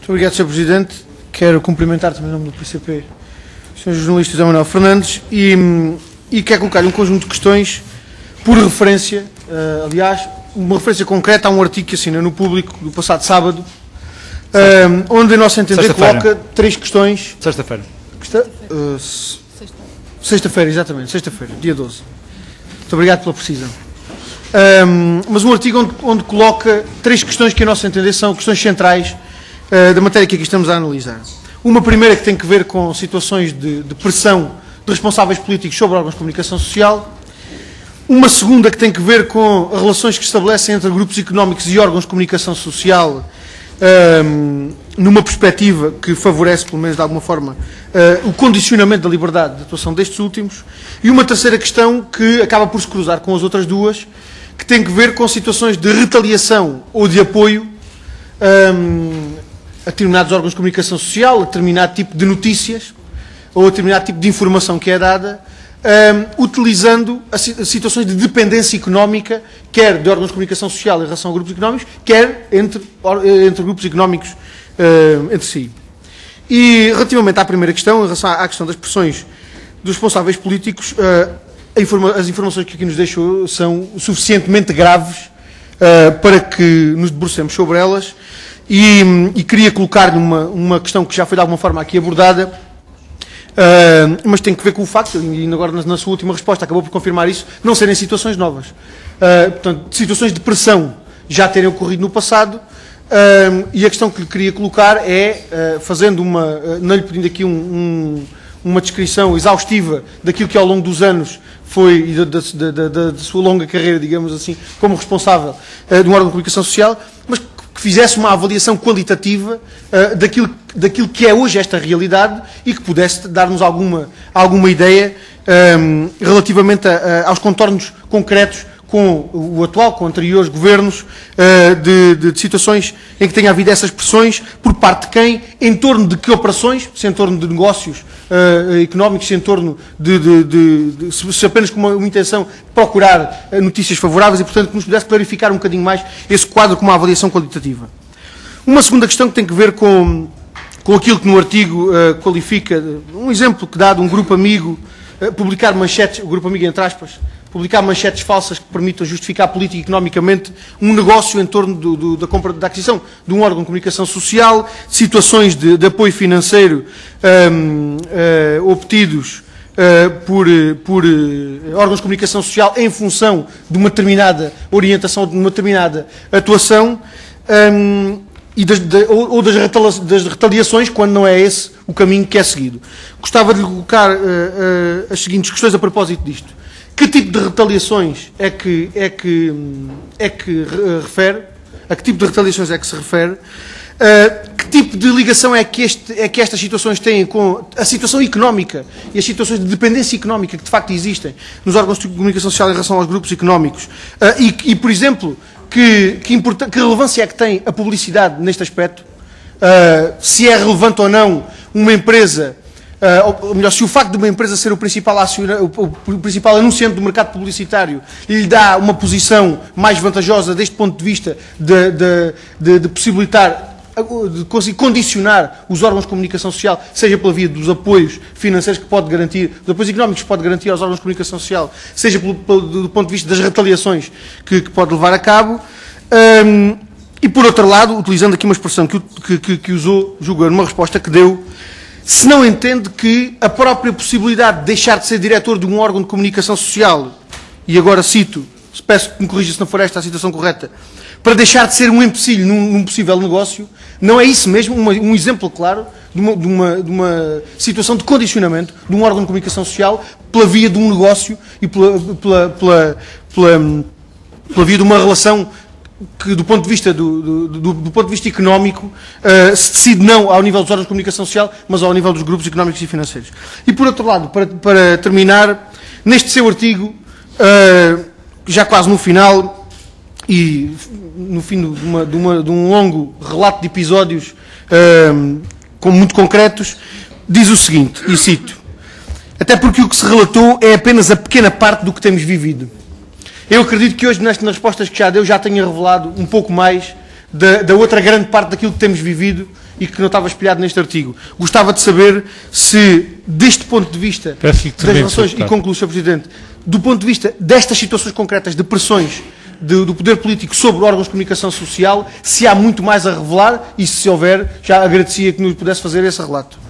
Muito obrigado, Sr. Presidente. Quero cumprimentar também em nome do PCP o Sr. jornalista José Manuel Fernandes e quero colocar-lhe um conjunto de questões por referência, aliás, uma referência concreta a um artigo que assina no Público do passado sábado, onde, a nosso entender, coloca três questões. Sexta-feira. Sexta-feira, exatamente, sexta-feira, dia 12. Muito obrigado pela precisão. Mas um artigo onde coloca três questões que, a nosso entender, são questões centrais da matéria que aqui estamos a analisar. Uma primeira que tem que ver com situações de pressão de responsáveis políticos sobre órgãos de comunicação social. Uma segunda que tem que ver com as relações que se estabelecem entre grupos económicos e órgãos de comunicação social, numa perspectiva que favorece, pelo menos de alguma forma, o condicionamento da liberdade de atuação destes últimos. E uma terceira questão que acaba por se cruzar com as outras duas, que tem que ver com situações de retaliação ou de apoio a determinados órgãos de comunicação social, a determinado tipo de notícias ou a determinado tipo de informação que é dada, utilizando as situações de dependência económica, quer de órgãos de comunicação social em relação a grupos económicos, quer entre grupos económicos entre si. E relativamente à primeira questão, em relação à questão das pressões dos responsáveis políticos, as informações que aqui nos deixou são suficientemente graves para que nos debrucemos sobre elas e queria colocar-lhe uma questão que já foi de alguma forma aqui abordada, mas tem que ver com o facto, e agora na sua última resposta acabou por confirmar isso, não serem situações novas. Portanto, situações de pressão já terem ocorrido no passado, e a questão que lhe queria colocar é, fazendo não lhe pedindo aqui uma descrição exaustiva daquilo que ao longo dos anos foi, e da sua longa carreira, digamos assim, como responsável de um órgão de comunicação social, mas que fizesse uma avaliação qualitativa daquilo que é hoje esta realidade e que pudesse dar-nos alguma ideia relativamente aos contornos concretos com o atual, com anteriores governos, de situações em que tenha havido essas pressões, por parte de quem, em torno de que operações, se em torno de negócios económicos, se em torno se apenas com uma intenção de procurar notícias favoráveis e, portanto, que nos pudesse clarificar um bocadinho mais esse quadro com uma avaliação qualitativa. Uma segunda questão que tem que ver com aquilo que no artigo qualifica, um exemplo que dá de um grupo amigo publicar manchetes, o grupo amigo entre aspas, publicar manchetes falsas que permitam justificar política e economicamente um negócio em torno da aquisição de um órgão de comunicação social, situações de apoio financeiro obtidos por órgãos de comunicação social em função de uma determinada orientação, de uma determinada atuação, ou das retaliações, quando não é esse o caminho que é seguido. Gostava de lhe colocar as seguintes questões a propósito disto. Que tipo de retaliações é que refere? A que tipo de retaliações é que se refere? Que tipo de ligação é que estas situações têm com a situação económica e as situações de dependência económica que de facto existem nos órgãos de comunicação social em relação aos grupos económicos? E por exemplo, que relevância é que tem a publicidade neste aspecto? Se é relevante ou não uma empresa, ou melhor, se o facto de uma empresa ser o principal anunciante do mercado publicitário lhe dá uma posição mais vantajosa deste ponto de vista de possibilitar, de conseguir condicionar os órgãos de comunicação social, seja pela via dos apoios financeiros que pode garantir, dos apoios económicos que pode garantir aos órgãos de comunicação social, seja do ponto de vista das retaliações que pode levar a cabo. E por outro lado, utilizando aqui uma expressão que usou, julgo, numa resposta que deu, se não entende que a própria possibilidade de deixar de ser diretor de um órgão de comunicação social, e agora cito, peço que me corrija se não for esta a situação correta, para deixar de ser um empecilho num possível negócio, não é isso mesmo um exemplo claro de uma situação de condicionamento de um órgão de comunicação social pela via de um negócio e pela via de uma relação que, do ponto de vista económico, se decide não ao nível dos órgãos de comunicação social, mas ao nível dos grupos económicos e financeiros. E, por outro lado, para terminar, neste seu artigo, já quase no final, e no fim de um longo relato de episódios muito concretos, diz o seguinte, e cito: até porque o que se relatou é apenas a pequena parte do que temos vivido. Eu acredito que hoje, nas respostas que já deu, já tenha revelado um pouco mais da outra grande parte daquilo que temos vivido e que não estava espelhado neste artigo. Gostava de saber se, deste ponto de vista das relações, e concluo, Sr. Presidente, do ponto de vista destas situações concretas de pressões do poder político sobre órgãos de comunicação social, se há muito mais a revelar e, se houver, já agradecia que nos pudesse fazer esse relato.